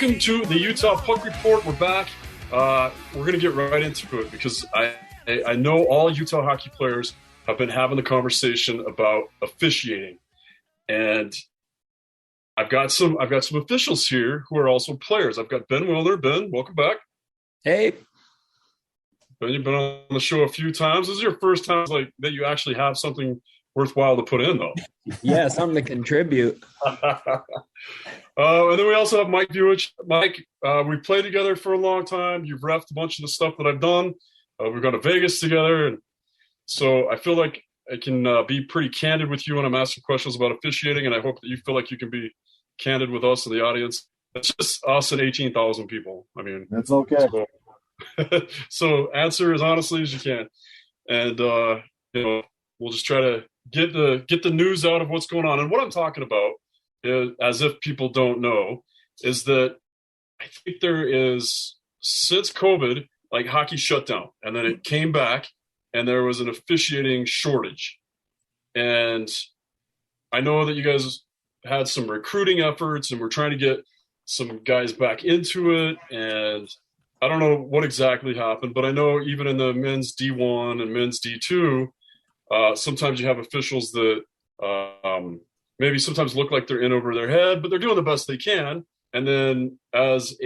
welcome to the Utah Puck Report. We're back. We're going to get right into it because I know all Utah hockey players have been having the conversation about officiating, and I've got some officials here who are also players. I've got Ben Wilner. Ben, welcome back. Hey. Ben, you've been on the show a few times. This is your first time that you actually have something worthwhile to put in, though. Yeah, something to contribute. And then we also have Mike Vuich. Mike, we've played together for a long time. You've reffed a bunch of the stuff that I've done. We've gone to Vegas together. And so I feel like I can be pretty candid with you when I'm asking questions about officiating, and I hope that you feel like you can be candid with us in the audience. It's just us and 18,000 people. I mean, that's okay. So answer as honestly as you can. And, we'll just try to get the news out of what's going on. And what I'm talking about, as if people don't know, is that I think there is, since COVID, like hockey shut down, and then it came back, and there was an officiating shortage. And I know that you guys had some recruiting efforts, and we're trying to get some guys back into it. And I don't know what exactly happened, but I know even in the men's D1 and men's D2, sometimes you have officials that maybe sometimes look like they're in over their head, but they're doing the best they can. And then as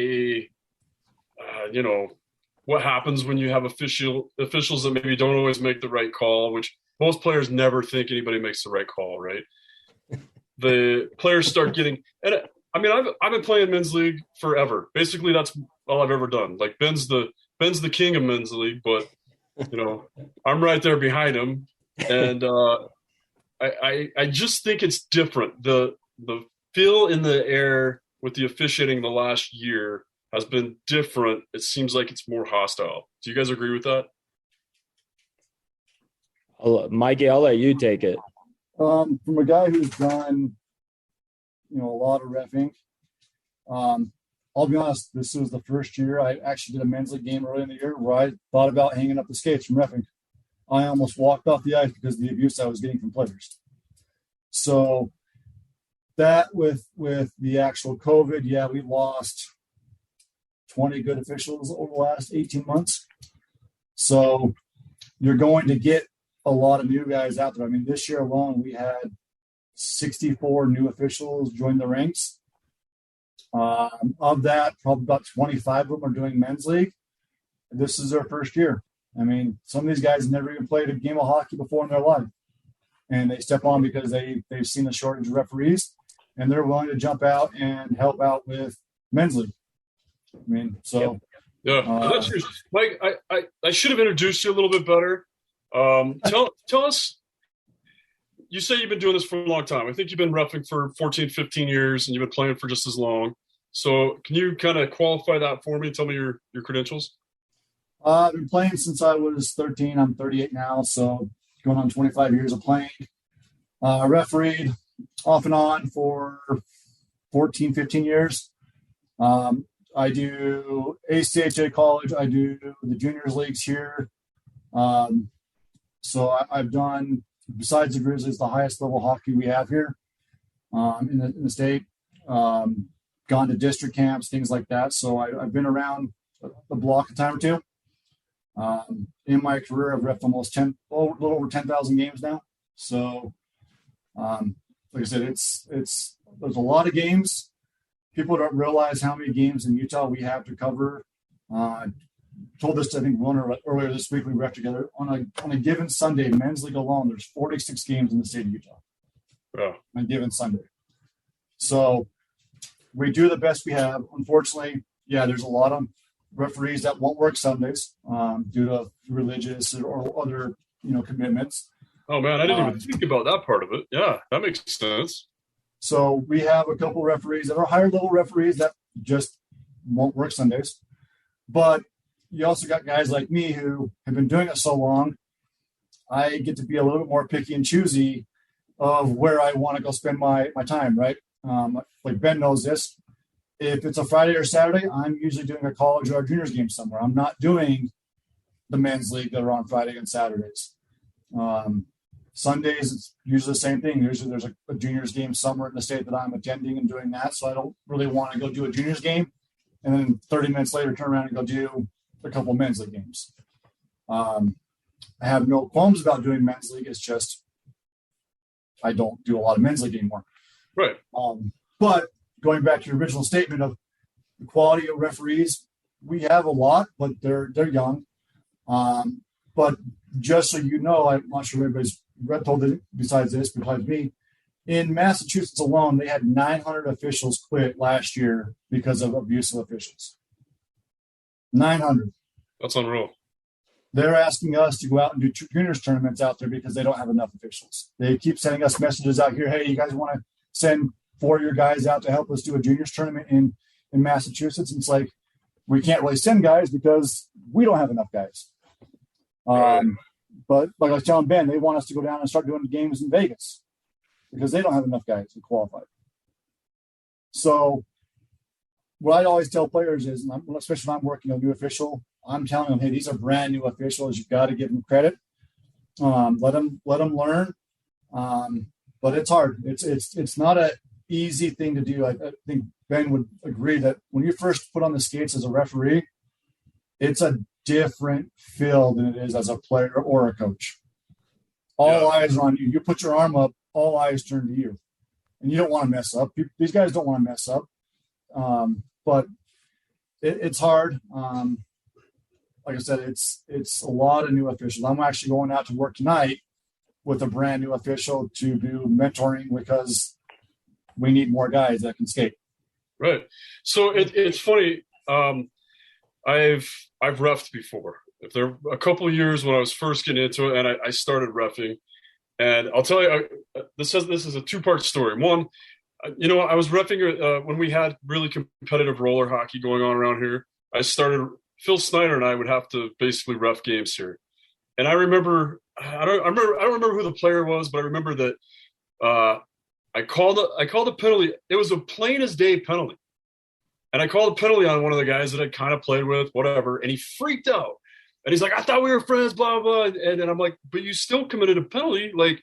what happens when you have officials that maybe don't always make the right call, which most players never think anybody makes the right call, right? The players start getting, and I've been playing men's league forever. Basically, that's all I've ever done. Like Ben's the king of men's league, but I'm right there behind him. And I just think it's different. The feel in the air with the officiating the last year has been different. It seems like it's more hostile. Do you guys agree with that? Mikey, I'll let you take it. From a guy who's done, a lot of reffing, I'll be honest, this was the first year I actually did a men's league game early in the year where I thought about hanging up the skates from reffing. I almost walked off the ice because of the abuse I was getting from players. So that with the actual COVID, yeah, we lost 20 good officials over the last 18 months. So you're going to get a lot of new guys out there. I mean, this year alone, we had 64 new officials join the ranks. Of that, probably about 25 of them are doing men's league. This is their first year. I mean, some of these guys never even played a game of hockey before in their life. And they step on because they've seen a shortage of referees, and they're willing to jump out and help out with men's league. I mean, so. Yeah. That's Mike, I should have introduced you a little bit better. Tell us, you say you've been doing this for a long time. I think you've been reffing for 14, 15 years, and you've been playing for just as long. So can you kind of qualify that for me? Tell me your credentials. I've been playing since I was 13. I'm 38 now, so going on 25 years of playing. Refereed off and on for 14, 15 years. I do ACHA college. I do the juniors leagues here. So I've done, besides the Grizzlies, the highest level hockey we have here in the state. Gone to district camps, things like that. So I've been around the block a time or two. In my career, I've reffed almost a little over 10,000 games now. So, like I said, there's a lot of games. People don't realize how many games in Utah we have to cover. Told this to, I think, Wilner earlier this week. We reffed together on a given Sunday, men's league alone. There's 46 games in the state of Utah. Yeah. On a given Sunday. So we do the best we have. Unfortunately, yeah, there's a lot of referees that won't work Sundays due to religious or other, commitments. Oh man, I didn't even think about that part of it. Yeah, that makes sense. So we have a couple referees that are higher level referees that just won't work Sundays. But you also got guys like me who have been doing it so long. I get to be a little bit more picky and choosy of where I want to go spend my time, right? Like Ben knows this. If it's a Friday or Saturday, I'm usually doing a college or a juniors game somewhere. I'm not doing the men's league that are on Friday and Saturdays. Sundays, it's usually the same thing. Usually there's a juniors game somewhere in the state that I'm attending and doing that. So I don't really want to go do a juniors game and then 30 minutes later turn around and go do a couple men's league games. I have no qualms about doing men's league. It's just I don't do a lot of men's league anymore. Right. But going back to your original statement of the quality of referees, we have a lot, but they're young. But just so you know, I'm not sure everybody's told it besides me, in Massachusetts alone, they had 900 officials quit last year because of abusive officials. 900. That's unreal. They're asking us to go out and do juniors tournaments out there because they don't have enough officials. They keep sending us messages out here. Hey, you guys want to send 4 of your guys out to help us do a juniors tournament in Massachusetts? And it's like, we can't really send guys because we don't have enough guys. Right. But like I was telling Ben, they want us to go down and start doing games in Vegas because they don't have enough guys to qualify. So what I always tell players is, and especially when I'm working with a new official, I'm telling them, hey, these are brand new officials. You've got to give them credit. Let them learn. But it's hard. It's not an easy thing to do. I think Ben would agree that when you first put on the skates as a referee, it's a different feel than it is as a player or a coach. All eyes are on you. You put your arm up, all eyes turn to you. And you don't want to mess up. These guys don't want to mess up. But it's hard. Like I said, it's a lot of new officials. I'm actually going out to work tonight with a brand new official to do mentoring because we need more guys that can skate. Right. So it's funny. I've reffed before. If there a couple of years when I was first getting into it, and I started reffing, and I'll tell you, this is a 2-part story. One, I was reffing when we had really competitive roller hockey going on around here. Phil Snyder and I would have to basically ref games here. And I remember, I don't remember who the player was, but I remember that I called a penalty. It was a plain as day penalty. And I called a penalty on one of the guys that I kind of played with, whatever, and he freaked out. And he's like, I thought we were friends, blah, blah, blah. And then I'm like, but you still committed a penalty. Like,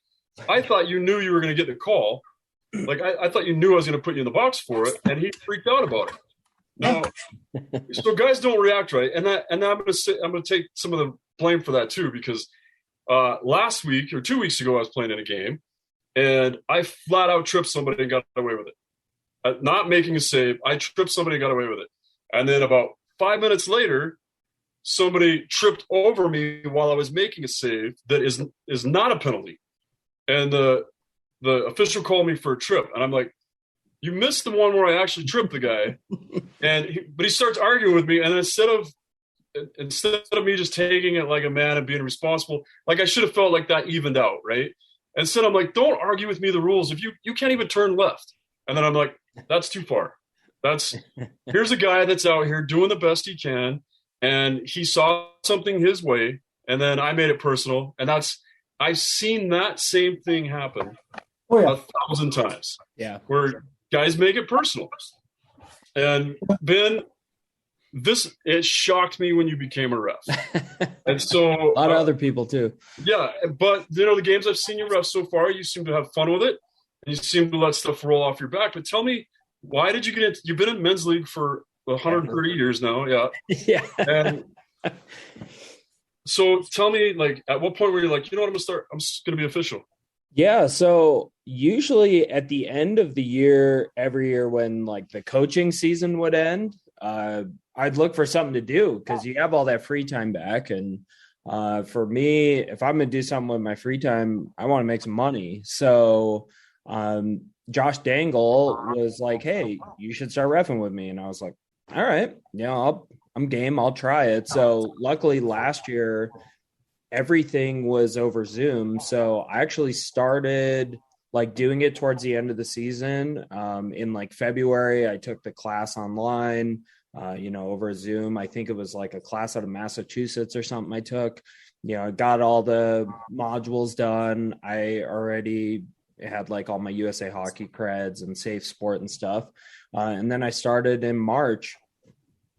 I thought you knew you were going to get the call. Like, I thought you knew I was going to put you in the box for it. And he freaked out about it. Now, so guys don't react right. And I'm going to take some of the blame for that too, because last week or 2 weeks ago, I was playing in a game and I flat out tripped somebody and got away with it. Not making a save. I tripped somebody and got away with it. And then about 5 minutes later, somebody tripped over me while I was making a save that is not a penalty. And the official called me for a trip. And I'm like, you missed the one where I actually tripped the guy. But he starts arguing with me. And instead of me just taking it like a man and being responsible, like I should have felt like that evened out, right? Instead, I'm like, don't argue with me the rules. If you can't even turn left. And then I'm like, that's too far. Here's a guy that's out here doing the best he can. And he saw something his way. And then I made it personal. And I've seen that same thing happen 1,000 times. Yeah. Where guys make it personal. And Ben, it shocked me when you became a ref. And so a lot of other people too. Yeah. But the games I've seen you ref so far, you seem to have fun with it. And you seem to let stuff roll off your back. But tell me, why did you get into, you've been in men's league for 130 years now. Yeah. Yeah. And so tell me, like, at what point were you like, you know what, I'm just going to be official? Yeah. So usually at the end of the year, every year when like the coaching season would end, I'd look for something to do because you have all that free time back. And for me, if I'm going to do something with my free time, I want to make some money. So Josh Dangle was like, hey, you should start reffing with me. And I was like, all right, I'm game. I'll try it. So luckily last year, everything was over Zoom. So I actually started like doing it towards the end of the season. In like February, I took the class online, over Zoom. I think it was like a class out of Massachusetts or something I took. I got all the modules done. I already had like all my USA Hockey creds and Safe Sport and stuff. And then I started in March.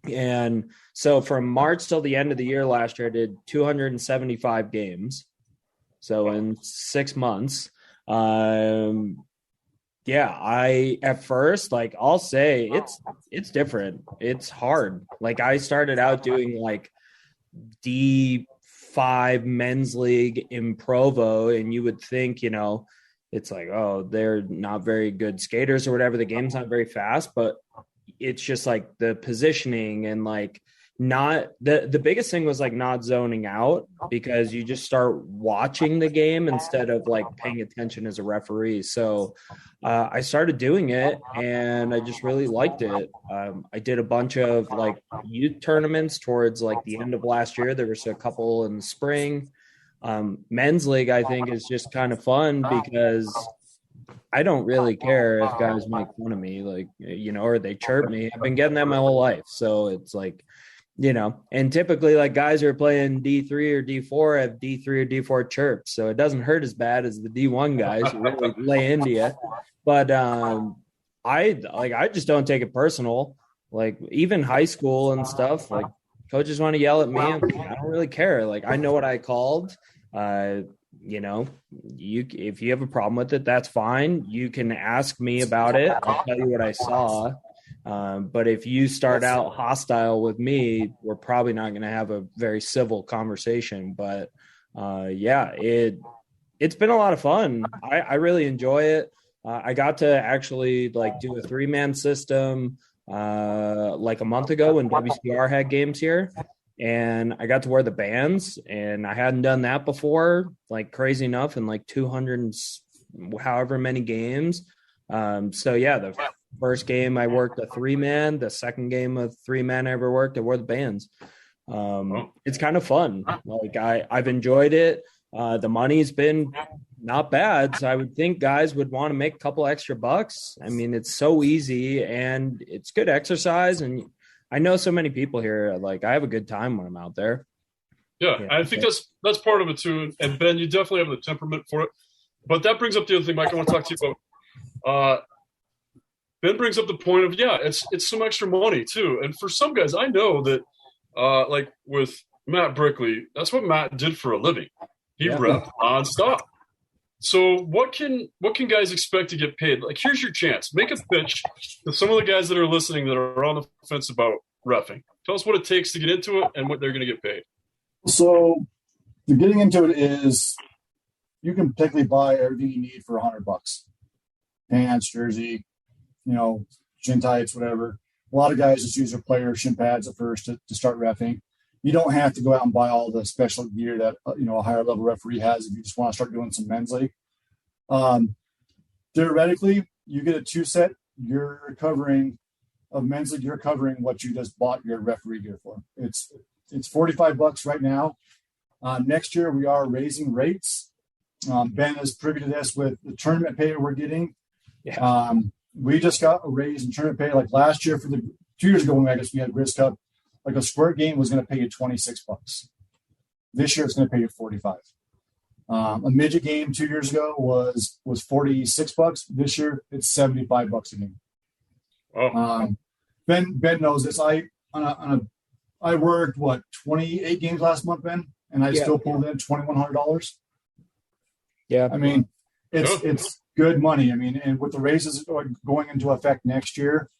And so from March till the end of the year last year, I did 275 games. So in 6 months, did Yeah, at first, like I'll say it's different. It's hard. Like I started out doing like D5 men's league in Provo, and you would think, it's like, oh, they're not very good skaters or whatever. The game's not very fast, but it's just like the positioning and like not the biggest thing was like not zoning out because you just start watching the game instead of like paying attention as a referee. So I started doing it and I just really liked it. I did a bunch of like youth tournaments towards like the end of last year. There was a couple in the spring. Men's league, I think, is just kind of fun because I don't really care if guys make fun of me, like, or they chirp me. I've been getting that my whole life. So it's like, and typically like guys who are playing D3 or D4 have D3 or D4 chirps. So it doesn't hurt as bad as the D1 guys who really lay into you. But I just don't take it personal. Like even high school and stuff, like coaches want to yell at me. I don't really care. Like I know what I called. If you have a problem with it, that's fine. You can ask me about it. I'll tell you what I saw. But if you start out hostile with me, we're probably not going to have a very civil conversation. But it's been a lot of fun. I really enjoy it. I got to actually like do a 3-man system like a month ago when WCR had games here. And I got to wear the bands, and I hadn't done that before, like crazy enough, in like 200 and however many games. The first game I worked a 3-man. The second game of 3-man I ever worked, I wore the bands. It's kind of fun. Like I've enjoyed it. The money's been not bad, so I would think guys would want to make a couple extra bucks. I mean, it's so easy and it's good exercise, and I know so many people here. Like I have a good time when I'm out there. Yeah, I think that's part of it too. And Ben, you definitely have the temperament for it. But that brings up the other thing, Mike, I want to talk to you about. Ben brings up the point of, it's some extra money too. And for some guys, I know that like with Matt Brickley, that's what Matt did for a living. He repped nonstop. So what can guys expect to get paid? Like, here's your chance. Make a pitch to some of the guys that are listening that are on the fence about reffing. Tell us what it takes to get into it and what they're going to get paid. So the getting into it is you can technically buy everything you need for $100. Pants, jersey, shin tights, whatever. A lot of guys just use their player shin pads at first to start reffing. You don't have to go out and buy all the special gear that a higher level referee has if you just want to start doing some men's league. Theoretically, you get a 2-set. You're covering of men's league. You're covering what you just bought your referee gear for. It's $45 right now. Next year we are raising rates. Ben is privy to this with the tournament pay we're getting. Yeah. We just got a raise in tournament pay. Like last year, for the 2 years ago when I guess we had Risk Cup. Like a squirt game was going to pay you $26. This year it's going to pay you $45. A midget game 2 years ago was $46. This year it's $75 a game. Oh. Ben knows this. I worked 28 games last month, Ben, and I still pulled in $2,100. Yeah, I mean it's good money. I mean, and with the raises going into effect next year,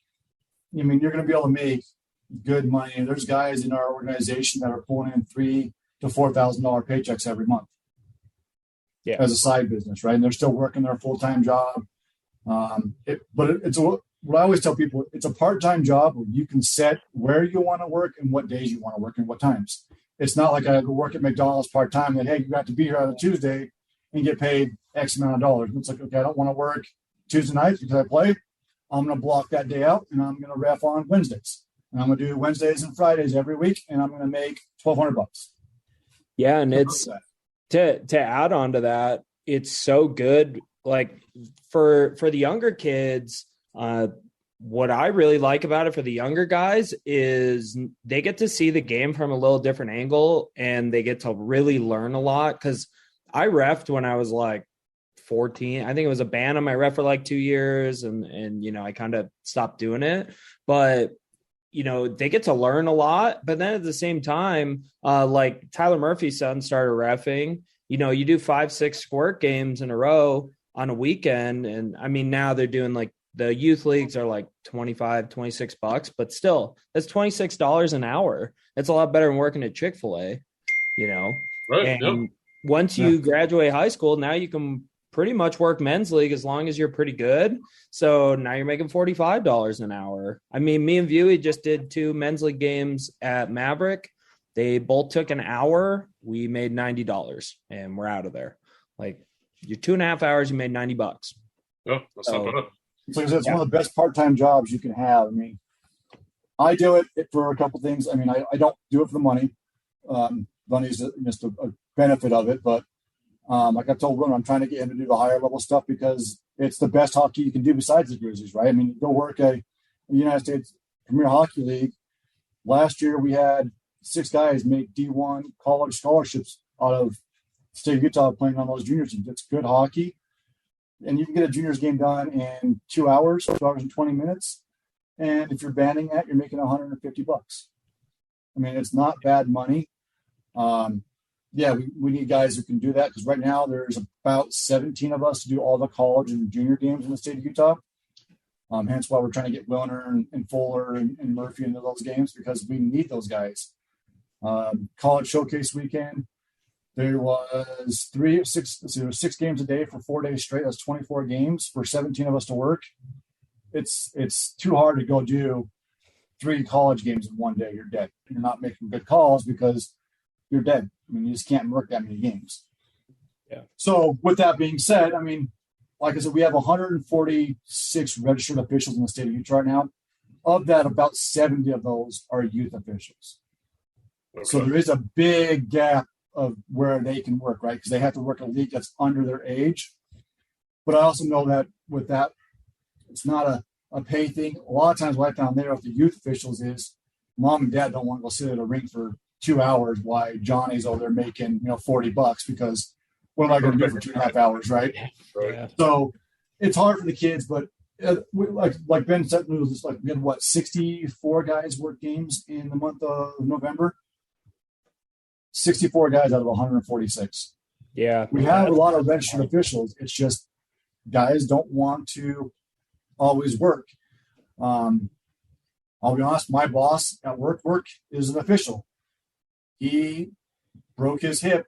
I mean you're going to be able to make good money. And there's guys in our organization that are pulling in $3,000 to $4,000 paychecks every month as a side business, right? And they're still working their full-time job. What I always tell people, it's a part-time job where you can set where you want to work and what days you want to work and what times. It's not like I go work at McDonald's part-time that, hey, you got to be here on a Tuesday and get paid X amount of dollars. It's like, okay, I don't want to work Tuesday nights because I play. I'm going to block that day out and I'm going to ref on Wednesdays. And I'm going to do Wednesdays and Fridays every week, and I'm going to make $1,200. Yeah, and it's to add on to that, it's so good. Like for the younger kids, what I really like about it for the younger guys is they get to see the game from a little different angle, and they get to really learn a lot. Because I reffed when I was like 14. I think it was a Bantam. I ref for like 2 years, and I kind of stopped doing it, but they get to learn a lot. But then at the same time, like Tyler Murphy's son started reffing, you do 5-6 squirt games in a row. on a weekend. And I mean, now they're doing like the youth leagues are like $26, but still that's $26 an hour. That's a lot better than working at Chick-fil-A, Right. And Yep. once you graduate high school, now you can pretty much work men's league as long as you're pretty good. So now you're making $45 an hour. I mean, me and Vuich just did 2 men's league games at Maverick. They both took an hour. We made $90 and we're out of there. Like your 2.5 hours, you made $90. Yeah, that's not bad. It's one of the best part-time jobs you can have. I mean, I do it for a couple things. I mean, I don't do it for the money. Money's just a benefit of it. But like I told Wilner, I'm trying to get him to do the higher level stuff because it's the best hockey you can do besides the Grizzlies, right? I mean, you go work at the United States Premier Hockey League. Last year, we had 6 guys make D1 college scholarships out of the state of Utah playing on those junior teams. It's good hockey. And you can get a juniors game done in 2 hours, 2 hours and 20 minutes. And if you're banding that, you're making $150. I mean, it's not bad money. We need guys who can do that because right now there's about 17 of us to do all the college and junior games in the state of Utah. Hence why we're trying to get Wilner and Fuller and Murphy into those games because we need those guys. College showcase weekend. There was 6 games a day for 4 days straight. That's 24 games for 17 of us to work. It's too hard to go do 3 college games in one day. You're dead. You're not making good calls because you're dead. I mean, you just can't work that many games. Yeah. So with that being said, I mean, like I said, we have 146 registered officials in the state of Utah right now. Of that, about 70 of those are youth officials. Okay. So there is a big gap of where they can work, right? Because they have to work a league that's under their age. But I also know that with that, it's not a pay thing. A lot of times what I found there with the youth officials is mom and dad don't want to go sit at a rink for 2 hours while Johnny's over there making, $40 because what am I going to do for 2.5 hours, right? Right. So it's hard for the kids, but like Ben said, it was like we had 64 guys work games in the month of November. 64 guys out of 146. Yeah. We have a lot of registered officials. It's just guys don't want to always work. I'll be honest, my boss at work is an official. He broke his hip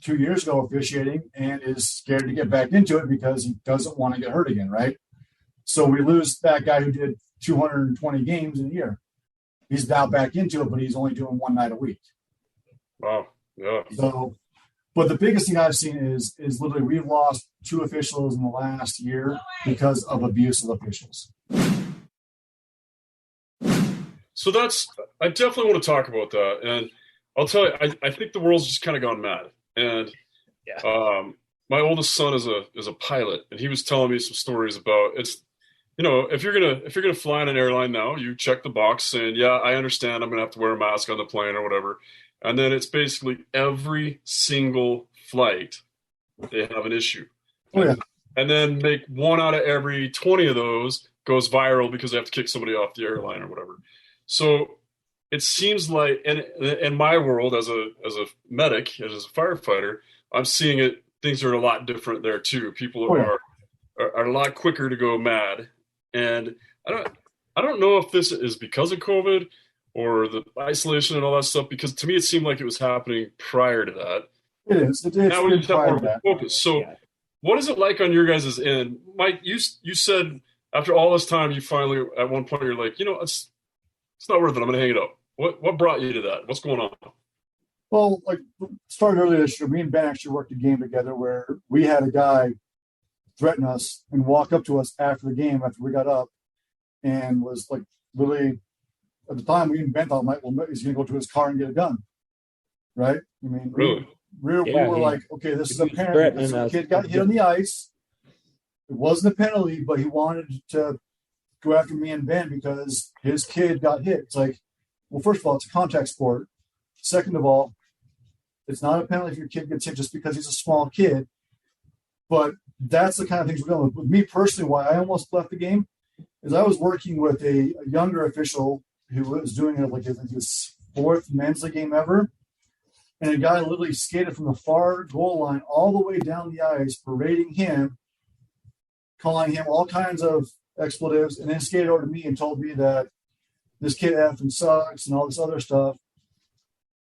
2 years ago officiating and is scared to get back into it because he doesn't want to get hurt again, right? So we lose that guy who did 220 games in a year. He's now back into it, but he's only doing 1 night a week. Wow. Yeah. So, but the biggest thing I've seen is literally we've lost 2 officials in the last year because of abuse of officials. So I definitely want to talk about that. And I'll tell you, I think the world's just kind of gone mad. And my oldest son is a pilot, and he was telling me some stories about if you're gonna fly on an airline now, you check the box saying, yeah, I understand I'm gonna have to wear a mask on the plane or whatever. And then it's basically every single flight they have an issue. Oh, yeah. And then make 1 out of every 20 of those goes viral because they have to kick somebody off the airline or whatever. So it seems like, and in my world as a medic, as a firefighter, I'm seeing it. Things are a lot different there too. People are a lot quicker to go mad, and I don't know if this is because of COVID or the isolation and all that stuff. Because to me, it seemed like it was happening prior to that. It is. Now we just have more focus. So, what is it like on your guys' end, Mike? You said after all this time, you finally at one point you're like, it's not worth it. I'm going to hang it up. What brought you to that? What's going on? Well, like started earlier this year, me and Ben actually worked a game together where we had a guy threaten us and walk up to us after the game after we got up and was like literally at the time we even Ben thought, well, he's going to go to his car and get a gun. Right? I mean, really? We were like, okay, this is a parent. This kid got hit on the ice. It wasn't a penalty, but he wanted to go after me and Ben because his kid got hit. It's like, well, first of all, it's a contact sport. Second of all, it's not a penalty if your kid gets hit just because he's a small kid. But that's the kind of things we're dealing with. With me personally, why I almost left the game is I was working with a younger official who was doing it like his 4th men's league game ever. And a guy literally skated from the far goal line all the way down the ice, parading him calling him all kinds of expletives, and then skated over to me and told me that this kid effing sucks and all this other stuff.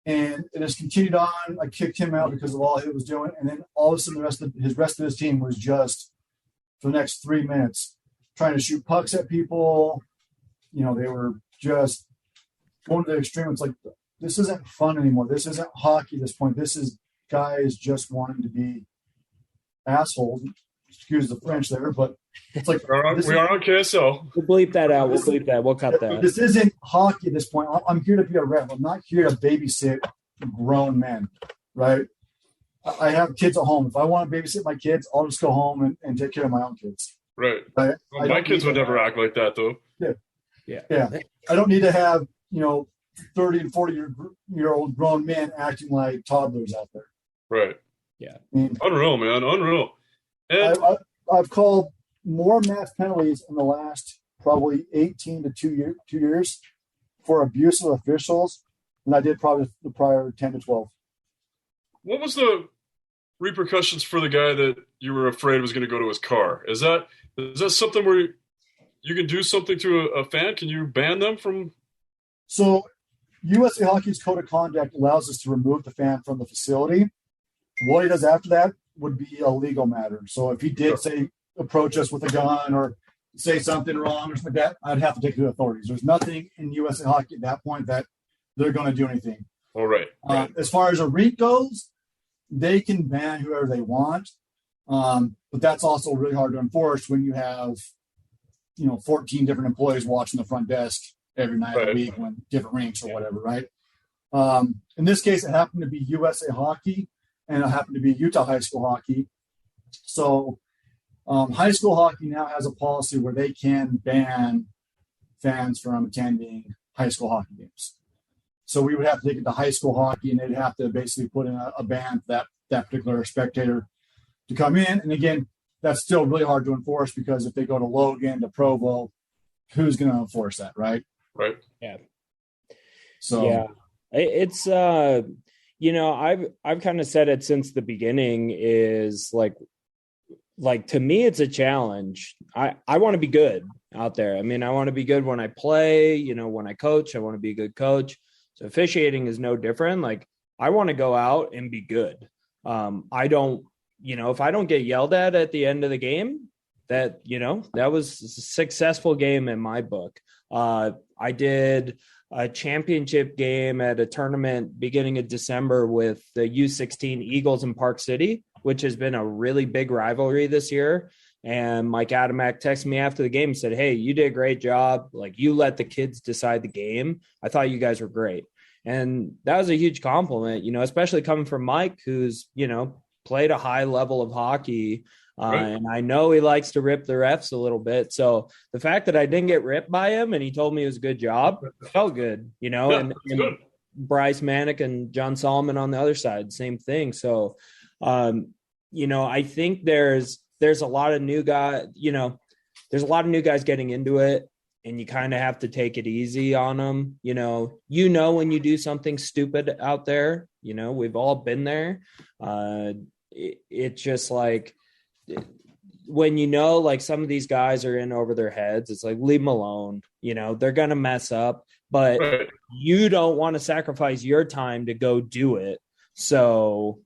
And it has continued on. I kicked him out because of all he was doing. And then all of a sudden, the rest of his team was just, for the next 3 minutes, trying to shoot pucks at people. They were just going to the extreme. It's like, this isn't fun anymore. This isn't hockey at this point. This is guys just wanting to be assholes. Excuse the French there, but it's like we are on KSL. We'll bleep that out. We'll cut that. This isn't hockey at this point. I'm here to be a ref. I'm not here to babysit grown men, right? I have kids at home. If I want to babysit my kids, I'll just go home and take care of my own kids. Right. Well, my kids would never act like that, though. Yeah. I don't need to have 30 and 40-year-old grown men acting like toddlers out there. Right. Yeah. Unreal, man. Unreal. And I've called more match penalties in the last probably 18 to 2 years for abusive officials than I did probably the prior 10 to 12. What was the repercussions for the guy that you were afraid was going to go to his car? Is that something where you can do something to a fan? Can you ban them from? So USA Hockey's code of conduct allows us to remove the fan from the facility. What he does after that would be a legal matter. So if he did say approach us with a gun or say something wrong or something like that, I'd have to take it to the authorities. There's nothing in USA Hockey at that point that they're going to do anything. All right. As far as a rink goes, they can ban whoever they want, but that's also really hard to enforce when you have 14 different employees watching the front desk every night of the week when different rinks or whatever, right? In this case, it happened to be USA Hockey, and it happened to be Utah High School Hockey. So high school hockey now has a policy where they can ban fans from attending high school hockey games. So we would have to take it to high school hockey, and they'd have to basically put in a ban for that particular spectator to come in. And again, that's still really hard to enforce because if they go to Logan, to Provo, who's going to enforce that, right? Right. Yeah. So yeah, it's I've kind of said it since the beginning is like to me it's a challenge. I want to be good out there. I mean, I want to be good when I play, when I coach, I want to be a good coach. So officiating is no different. Like I want to go out and be good. I don't, if I don't get yelled at the end of the game, that was a successful game in my book. I did a championship game at a tournament beginning of December with the U16 Eagles in Park City, which has been a really big rivalry this year. And Mike Adamak texted me after the game and said, "Hey, you did a great job. Like you let the kids decide the game. I thought you guys were great." And that was a huge compliment, especially coming from Mike, who's, played a high level of hockey. And I know he likes to rip the refs a little bit. So the fact that I didn't get ripped by him and he told me it was a good job, felt good, and Bryce Manick and John Solomon on the other side, same thing. So, I think there's a lot of new guys, there's a lot of new guys getting into it, and you kind of have to take it easy on them. When you do something stupid out there, we've all been there. It's just like when like some of these guys are in over their heads, it's like leave them alone. They're gonna mess up, but you don't want to sacrifice your time to go do it. So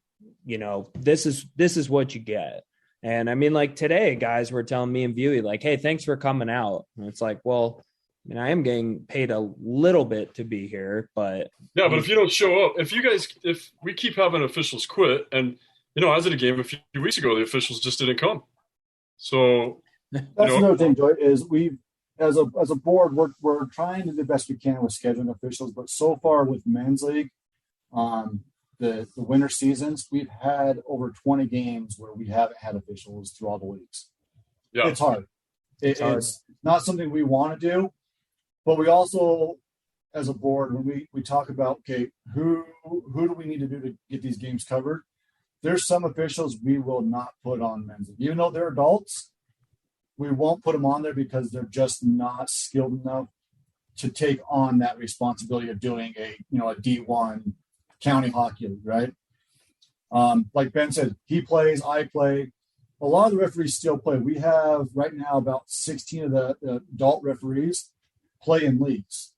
this is what you get. And I mean, like today, guys were telling me and Vuich, like, "Hey, thanks for coming out." And it's like, well, I am getting paid a little bit to be here, but yeah. But if you don't show up, if we keep having officials quit, and I was at a game a few weeks ago, the officials just didn't come. So that's another thing, Joy, is we as a board, we're trying to do the best we can with scheduling officials, but so far with men's league, the winter seasons, we've had over 20 games where we haven't had officials through all the leagues. Yeah, it's hard. It's not something we want to do, but we also, as a board, when we talk about, okay, who do we need to do to get these games covered? There's some officials we will not put on men's league. Even though they're adults, we won't put them on there because they're just not skilled enough to take on that responsibility of doing a D1 county hockey league, right? Like Ben said, he plays, I play. a lot of the referees still play. We have right now about 16 of the adult referees play in leagues.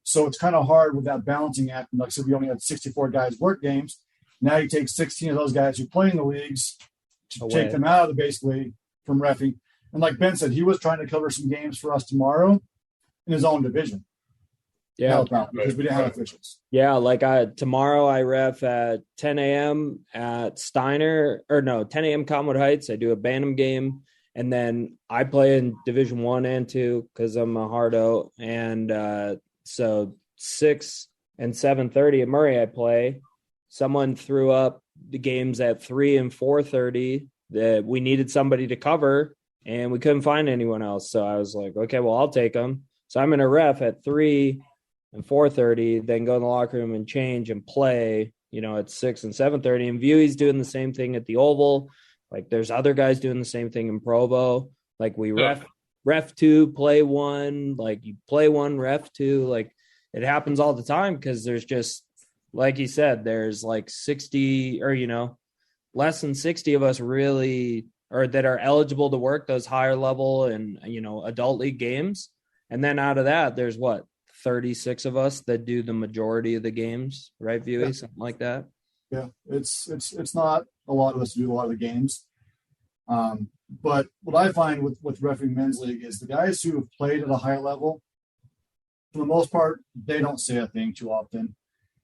So it's kind of hard with that balancing act. Like I said, we only had 64 guys work games. Now you take 16 of those guys who play in the leagues to take them out of the basically from reffing. And like Ben said, he was trying to cover some games for us tomorrow in his own division. Yeah, because we didn't have officials. Yeah, like tomorrow I ref at 10 a.m. at Steiner, 10 a.m. Cottonwood Heights. I do a Bantam game, and then I play in Division 1 and 2 because I'm a hardo. And so 6 and 7:30 at Murray I play. Someone threw up the games at 3 and 4:30 that we needed somebody to cover, and we couldn't find anyone else. So I was like, okay, well, I'll take them. So I'm going to ref at 3 and 4:30, then go in the locker room and change and play, at 6 and 7:30. And Vuich's doing the same thing at the Oval. Like there's other guys doing the same thing in Provo. Like we ref 2, play 1, like you play 1, ref 2. Like it happens all the time because there's just, like you said, there's like 60 or, less than 60 of us really or that are eligible to work those higher level and, adult league games. And then out of that, there's 36 of us that do the majority of the games, right, Vuich? Yeah. Something like that. Yeah, it's not a lot of us do a lot of the games. But what I find with refereeing men's league is the guys who have played at a high level, for the most part, they don't say a thing too often.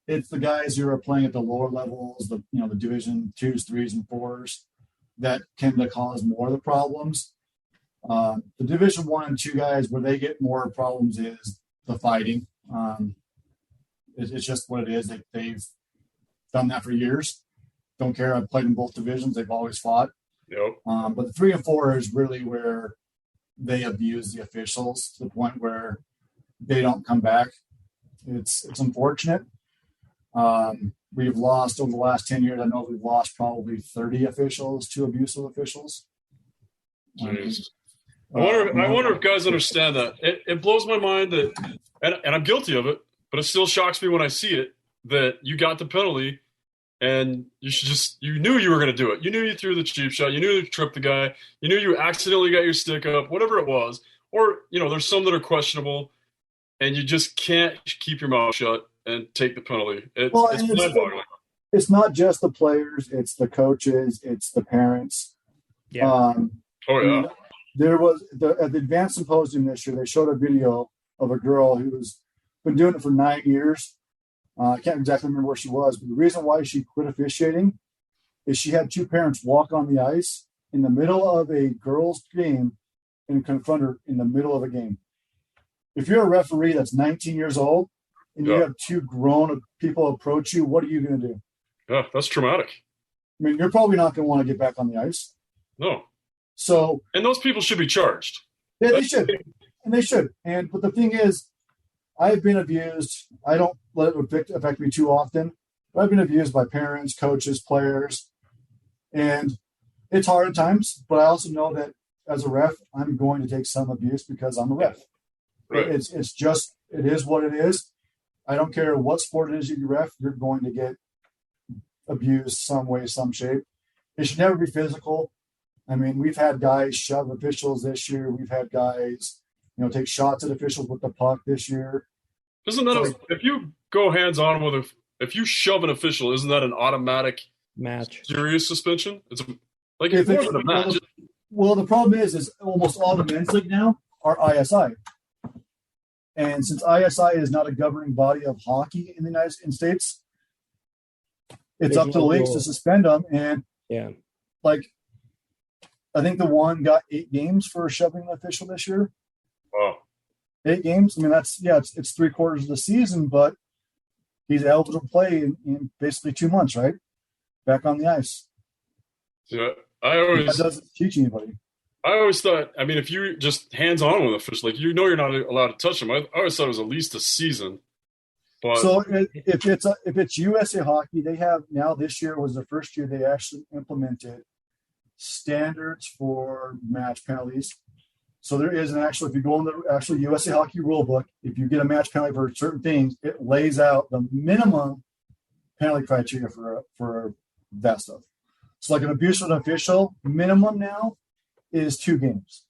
It's the guys who are playing at the lower levels, the Division 2s, 3s, and 4s that tend to cause more of the problems. The Division 1 and 2 guys where they get more problems is the fighting. It's just what it is. They've done that for years. Don't care. I've played in both divisions. They've always fought. Yep. But the 3 and 4 is really where they abuse the officials to the point where they don't come back. It's unfortunate. We've lost over the last 10 years. I know we've lost probably 30 officials to abusive officials. Jeez. I wonder if guys understand that. It blows my mind that, and I'm guilty of it, but it still shocks me when I see it, that you got the penalty and you knew you were going to do it. You knew you threw the cheap shot. You knew you tripped the guy. You knew you accidentally got your stick up, whatever it was. Or, there's some that are questionable and you just can't keep your mouth shut and take the penalty. It's mind-boggling. It's not just the players. It's the coaches. It's the parents. Yeah. There was at the advanced symposium this year, they showed a video of a girl who's been doing it for 9 years. I can't exactly remember where she was, but the reason why she quit officiating is she had 2 parents walk on the ice in the middle of a girls' game and confront her in the middle of a game. If you're a referee that's 19 years old and you have 2 grown people approach you, what are you going to do? Yeah, that's traumatic. I mean, you're probably not going to want to get back on the ice. No. So, and those people should be charged. Yeah, they should. And they should. But the thing is, I've been abused. I don't let it affect me too often. But I've been abused by parents, coaches, players. And it's hard at times. But I also know that as a ref, I'm going to take some abuse because I'm a ref. Right. It is what it is. I don't care what sport it is you ref, you're going to get abused some way, some shape. It should never be physical. I mean, we've had guys shove officials this year. We've had guys, take shots at officials with the puck this year. Isn't that if you go hands on if you shove an official, isn't that an automatic match? Serious suspension? It's more than a match. Well, the problem is almost all the men's league now are ISI. And since ISI is not a governing body of hockey in the United States, it's up to the leagues to suspend them. And I think the one got 8 games for shoving an official this year. Wow. 8 games. I mean, it's 3/4 of the season, but he's eligible to play in basically 2 months, right? Back on the ice. Yeah, that doesn't teach anybody. I always thought, I mean, if you just hands on with an official, you're not allowed to touch him. I always thought it was at least a season. But so if it's USA Hockey, they have now this year was the first year they actually implemented standards for match penalties. So there is if you go in the actual USA Hockey rule book, if you get a match penalty for certain things, it lays out the minimum penalty criteria for that stuff. So like an abuse with an official, minimum now is 2 games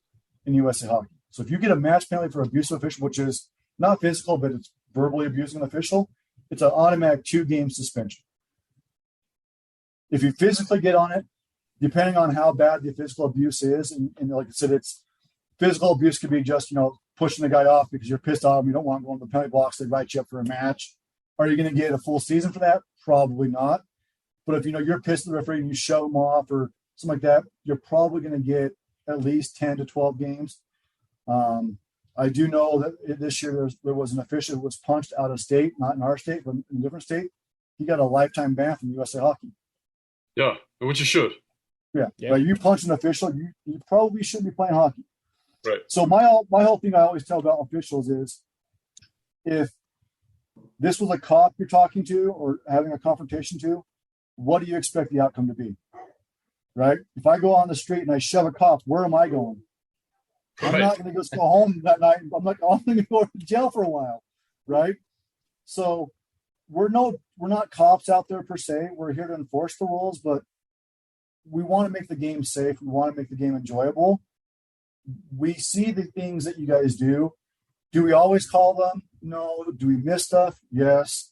in USA hockey. So if you get a match penalty for abuse of official, which is not physical, but it's verbally abusing an official, it's an automatic 2-game suspension. If you physically get on it, depending on how bad the physical abuse is, and like I said, it's physical abuse could be just, pushing the guy off because you're pissed off, you don't want to go in the penalty box, they write you up for a match. Are you going to get a full season for that? Probably not. But if you're pissed at the referee and you shove him off or something like that, you're probably going to get at least 10 to 12 games. I do know that this year there was an official who was punched out of state, not in our state, but in a different state. He got a lifetime ban from USA Hockey. Yeah, which you should. Yeah. But you punch an official, you probably shouldn't be playing hockey. Right. So my whole thing I always tell about officials is, if this was a cop you're talking to or having a confrontation to, what do you expect the outcome to be? Right? If I go on the street and I shove a cop, where am I going? I'm not going to just go home that night. I'm going to go to jail for a while, right? So we're not cops out there per se. We're here to enforce the rules, but we want to make the game safe. We want to make the game enjoyable. We see the things that you guys do. Do we always call them? No. Do we miss stuff? Yes.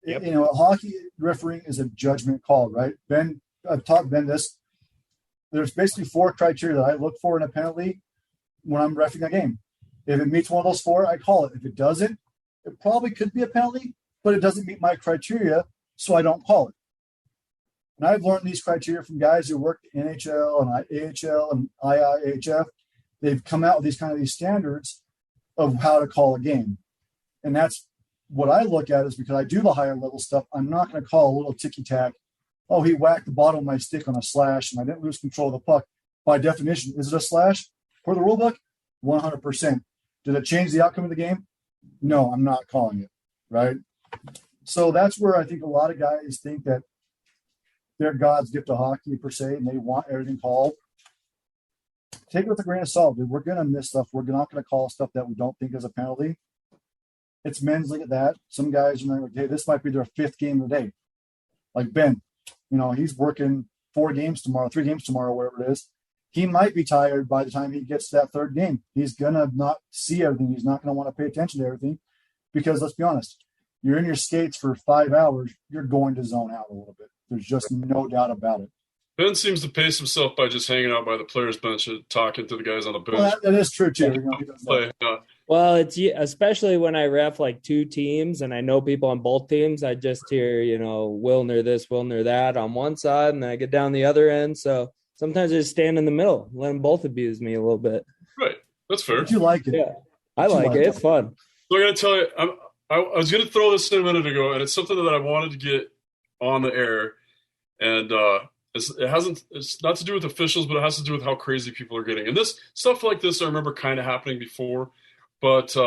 Yep. Hockey refereeing is a judgment call, right? Ben, I've taught Ben this. There's basically 4 criteria that I look for in a penalty when I'm reffing a game. If it meets one of those 4, I call it. If it doesn't, it probably could be a penalty, but it doesn't meet my criteria, so I don't call it. And I've learned these criteria from guys who worked in NHL and AHL and IIHF. They've come out with these standards of how to call a game. And that's what I look at, is because I do the higher level stuff. I'm not going to call a little ticky-tack. Oh, he whacked the bottom of my stick on a slash and I didn't lose control of the puck. By definition, is it a slash? For the rule book, 100%. Did it change the outcome of the game? No, I'm not calling it, right? So that's where I think a lot of guys think that they're God's gift to hockey per se, and they want everything called. Take it with a grain of salt, dude. We're going to miss stuff. We're not going to call stuff that we don't think is a penalty. It's men's league at that. Some guys are like, hey, this might be their 5th game of the day. Like Ben, he's working 4 games tomorrow, 3 games tomorrow, whatever it is. He might be tired by the time he gets to that 3rd game. He's going to not see everything. He's not going to want to pay attention to everything because, let's be honest, you're in your skates for 5 hours, you're going to zone out a little bit. There's just no doubt about it. Ben seems to pace himself by just hanging out by the players' bench and talking to the guys on the bench. Well, that is true, too. Well, it's especially when I ref like 2 teams and I know people on both teams. I just hear, Wilner this, Wilner that on one side, and then I get down the other end. So sometimes I just stand in the middle, let them both abuse me a little bit. Right. That's fair. But you like it. Yeah, I like it. It's fun. So I got to tell you, I was going to throw this in a minute ago, and it's something that I wanted to get on the air. And it's not to do with officials, but it has to do with how crazy people are getting. And this stuff like this, I remember kind of happening before. But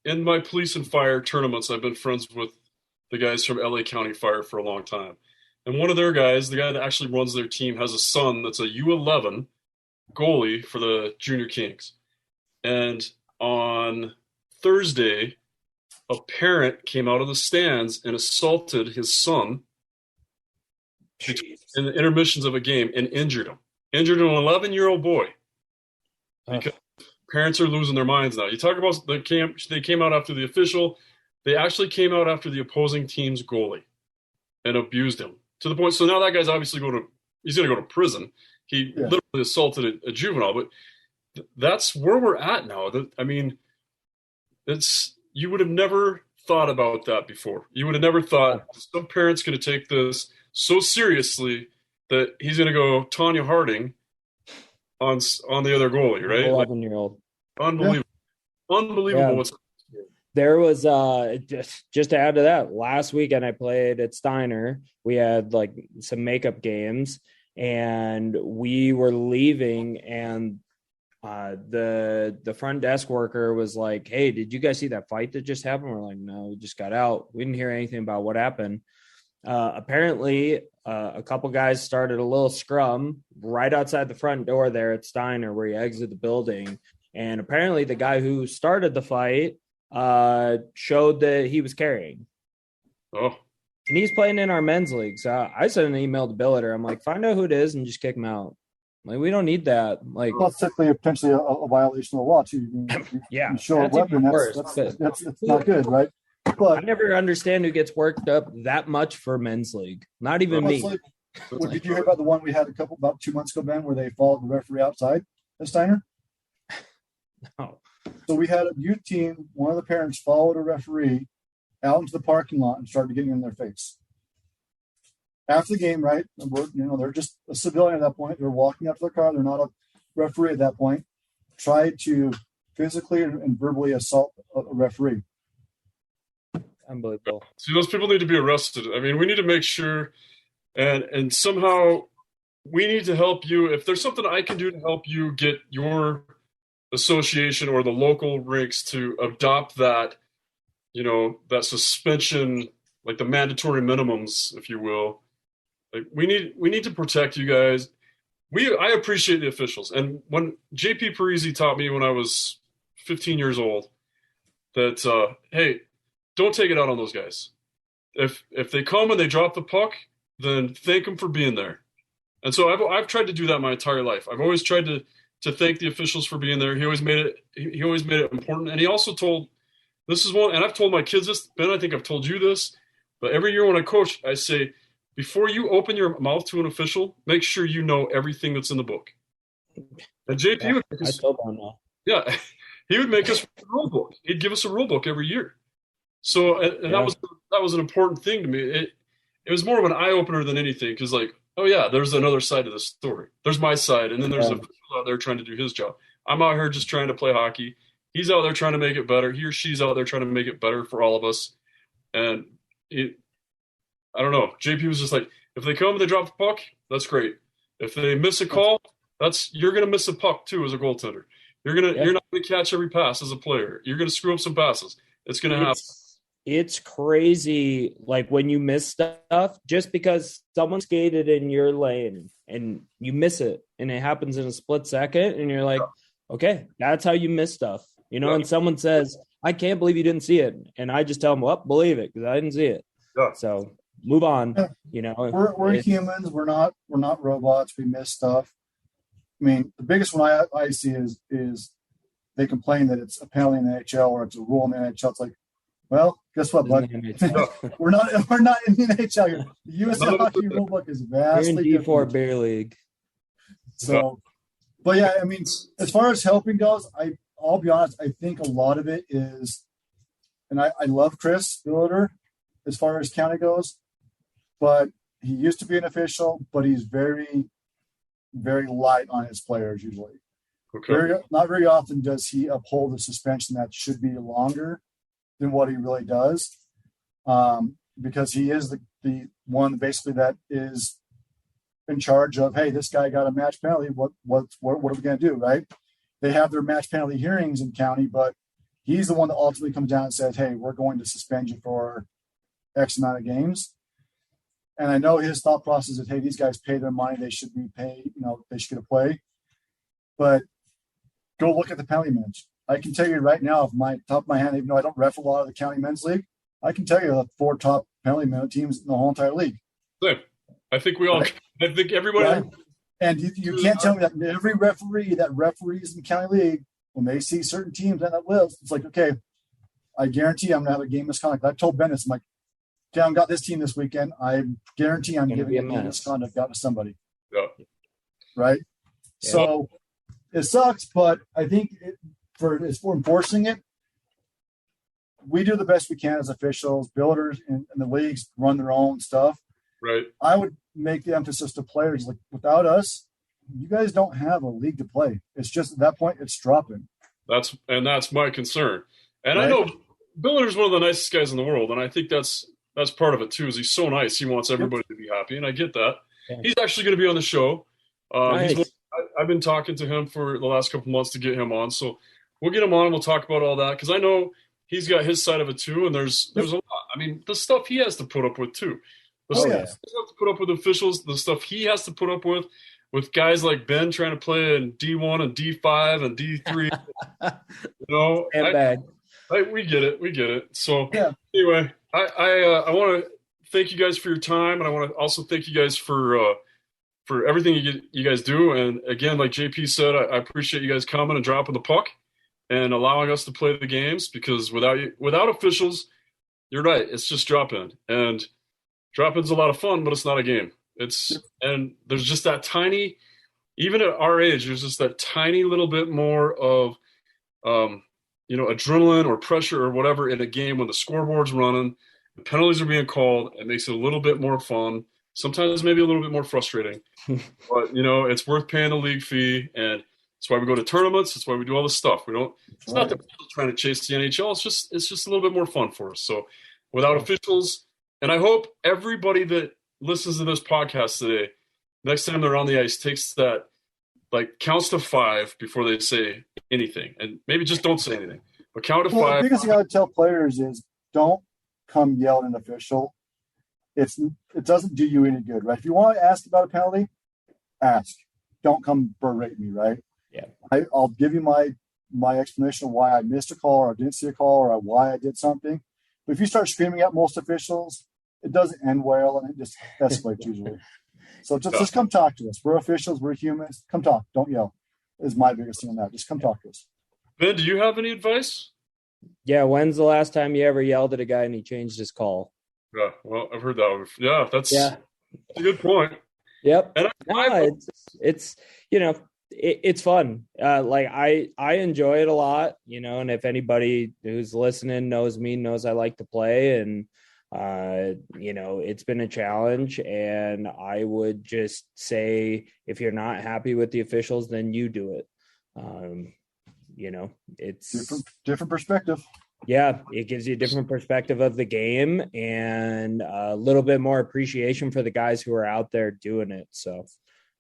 in my police and fire tournaments, I've been friends with the guys from LA County Fire for a long time. And one of their guys, the guy that actually runs their team, has a son that's a U11 goalie for the Junior Kings. And on Thursday, a parent came out of the stands and assaulted his son in the intermissions of a game and injured him. Injured an 11-year-old boy. Because parents are losing their minds now. You talk about they came out after the official. They actually came out after the opposing team's goalie and abused him to the point. So now that guy's obviously he's going to go to prison. He literally assaulted a juvenile. But that's where we're at now. I mean, you would have never thought about that before. You would have never thought some parent's going to take this so seriously that he's going to go Tanya Harding on the other goalie, right? 11-year-old. Unbelievable. Yeah. Unbelievable. Yeah. There was just to add to that, last weekend I played at Steiner. We had like some makeup games and we were leaving and the front desk worker was like, hey, did you guys see that fight that just happened? We're like, no, we just got out. We didn't hear anything about what happened. Apparently a couple guys started a little scrum right outside the front door there at Steiner where you exit the building. And apparently the guy who started the fight showed that he was carrying. Oh. And he's playing in our men's league. So I sent an email to Billiter. I'm like, find out who it is and just kick him out. Like, we don't need that. Like, well, it's technically potentially a violation of the law too. yeah, you show a that's weapon. even worse. That's not good, right? I But never understand who gets worked up that much for men's league. Not even me. like, did you hear about the one we had about 2 months ago, Ben, where they followed the referee outside at Steiner? No. So we had a youth team. One of the parents followed a referee out into the parking lot and started getting in their face. After the game, right? They're just a civilian at that point. They're walking up to their car. They're not a referee at that point. Tried to physically and verbally assault a referee. Unbelievable. See, those people need to be arrested. I mean, we need to make sure, and somehow we need to help you. If there's something I can do to help you get your association or the local rinks to adopt that, that suspension, like the mandatory minimums, if you will. Like we need to protect you guys. I appreciate the officials. And when JP Parisi taught me when I was 15 years old that, hey, don't take it out on those guys. If they come and they drop the puck, then thank them for being there. And so I've tried to do that my entire life. I've always tried to thank the officials for being there. He always made it important. And he also told, this is one, and I've told my kids this, Ben, I think I've told you this, but every year when I coach, I say, before you open your mouth to an official, make sure you know everything that's in the book. And JP would make us, I still don't know. Yeah, he would make us a rule book. He'd give us a rule book every year. So, and that was an important thing to me. It was more of an eye opener than anything, because like, oh yeah, there's another side of the story. There's my side, and then there's a official out there trying to do his job. I'm out here just trying to play hockey. He's out there trying to make it better. He or she's out there trying to make it better for all of us. And I don't know. JP was just like, if they come and they drop the puck, that's great. If they miss a call, you're gonna miss a puck too as a goaltender. You're not gonna catch every pass as a player. You're gonna screw up some passes. It's gonna happen. It's crazy, like when you miss stuff, just because someone skated in your lane and you miss it, and it happens in a split second, and you're like, okay, that's how you miss stuff, And someone says, I can't believe you didn't see it, and I just tell them, well, believe it, because I didn't see it. Yeah. So move on. We're humans. We're not robots. We miss stuff. I mean, the biggest one I see is they complain that it's a penalty in the NHL or it's a rule in the NHL. It's like, well, guess what, bud? we're not in the NHL here. The USL hockey rulebook is vastly You're in D4 different. beer league. So, but yeah, I mean, as far as helping goes, I'll be honest. I think a lot of it is, and I love Chris Billiter as far as county goes, but he used to be an official, but he's very, very light on his players usually. Okay. Not very often does he uphold a suspension that should be longer than what he really does, because he is the one basically that is in charge of, hey, this guy got a match penalty. What are we going to do, right? They have their match penalty hearings in county, but he's the one that ultimately comes down and says, hey, we're going to suspend you for X amount of games. And I know his thought process is, hey, these guys pay their money. They should be paid, they should get a play. But go look at the penalty minutes. I can tell you right now, off my top of my hand, even though I don't ref a lot of the county men's league, I can tell you the 4 top penalty minute teams in the whole entire league. Same. I think we all. Right. I think everybody. Right? And you can't tell me that every referee that referees in the county league, when they see certain teams on that list, it's like, okay, I guarantee I'm going to have a game misconduct. I told Bennett, I'm like, okay, I've got this team this weekend. I guarantee I'm giving a game misconduct out to somebody. Yeah. Right? Yeah. So it sucks, but I think for enforcing it, we do the best we can as officials. Builders and the leagues run their own stuff. Right. I would make the emphasis to players, like, without us, you guys don't have a league to play. It's just at that point, it's dropping. That's my concern. And right? I know Builder's one of the nicest guys in the world, and I think that's part of it too. Is he's so nice. He wants everybody to be happy, and I get that. Yeah. He's actually going to be on the show. Nice. I've been talking to him for the last couple months to get him on, so we'll get him on. We'll talk about all that, because I know he's got his side of it too, and there's a lot. I mean, the stuff he has to put up with too. The stuff he has to put up with officials, the stuff he has to put up with guys like Ben trying to play in D1 and D5 and D3. We get it. So anyway, I want to thank you guys for your time, and I want to also thank you guys for everything you guys do. And again, like JP said, I appreciate you guys coming and dropping the puck and allowing us to play the games, because without officials, you're right, it's just drop-in. And drop-in's a lot of fun, but it's not a game. And there's just that tiny, even at our age, there's just that tiny little bit more of adrenaline or pressure or whatever in a game when the scoreboard's running, the penalties are being called. It makes it a little bit more fun. Sometimes maybe a little bit more frustrating, but it's worth paying the league fee, and that's why we go to tournaments. That's why we do all this stuff. It's not that we're trying to chase the NHL. It's just a little bit more fun for us. So without officials, and I hope everybody that listens to this podcast today, next time they're on the ice, takes that, counts to 5 before they say anything, and maybe just don't say anything, but count to 5. The biggest thing I would tell players is don't come yell at an official. It doesn't do you any good, right? If you want to ask about a penalty, ask. Don't come berate me, right? Yeah. I'll give you my explanation of why I missed a call or I didn't see a call or why I did something. But if you start screaming at most officials, it doesn't end well, and it just escalates usually. So just come talk to us. We're officials. We're humans. Come talk. Don't yell is my biggest thing on that. Just come talk to us. Ben, do you have any advice? Yeah. When's the last time you ever yelled at a guy and he changed his call? Yeah, well, I've heard that. Yeah, that's a good point. Yep. And it's fun. I enjoy it a lot, and if anybody who's listening knows me, knows I like to play, and it's been a challenge, and I would just say, if you're not happy with the officials, then you do it. It's different perspective. Yeah, it gives you a different perspective of the game and a little bit more appreciation for the guys who are out there doing it. So,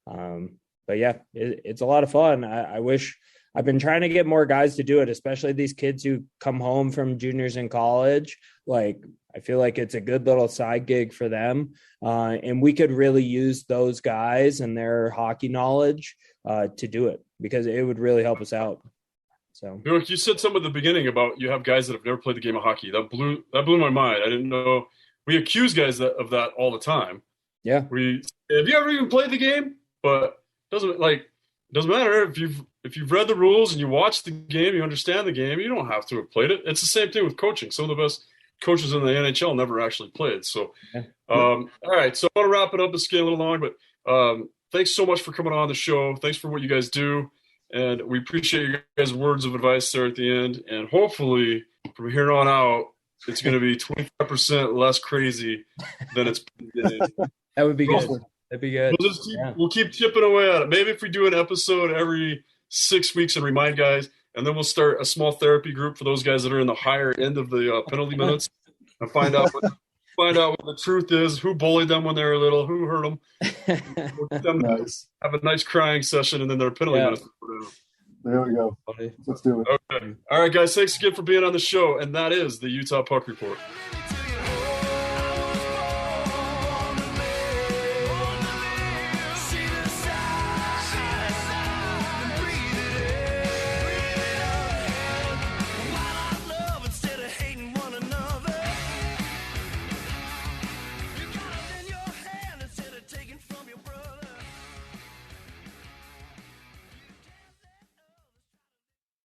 but yeah, it's a lot of fun. I wish I've been trying to get more guys to do it, especially these kids who come home from juniors in college. I feel like it's a good little side gig for them. And we could really use those guys and their hockey knowledge to do it, because it would really help us out. So you said something at the beginning about you have guys that have never played the game of hockey. That blew my mind. I didn't know. We accuse guys of that all the time. Yeah. Have you ever even played the game? But it doesn't matter if you've read the rules and you watch the game, you understand the game. You don't have to have played it. It's the same thing with coaching. Some of the best coaches in the NHL never actually played. So, all right. So I want to wrap it up. It's getting a little long, but thanks so much for coming on the show. Thanks for what you guys do. And we appreciate your guys' words of advice there at the end. And hopefully, from here on out, it's going to be 25% less crazy than it's been. That would be good. That'd be good. We'll keep chipping away at it. Maybe if we do an episode every 6 weeks and remind guys, and then we'll start a small therapy group for those guys that are in the higher end of the penalty minutes, and find out what the truth is, who bullied them when they were little, who hurt them. We'll get them have a nice crying session, and then their penalty minutes. There we go. Let's do it. Okay. All right, guys. Thanks again for being on the show, and that is the Utah Puck Report.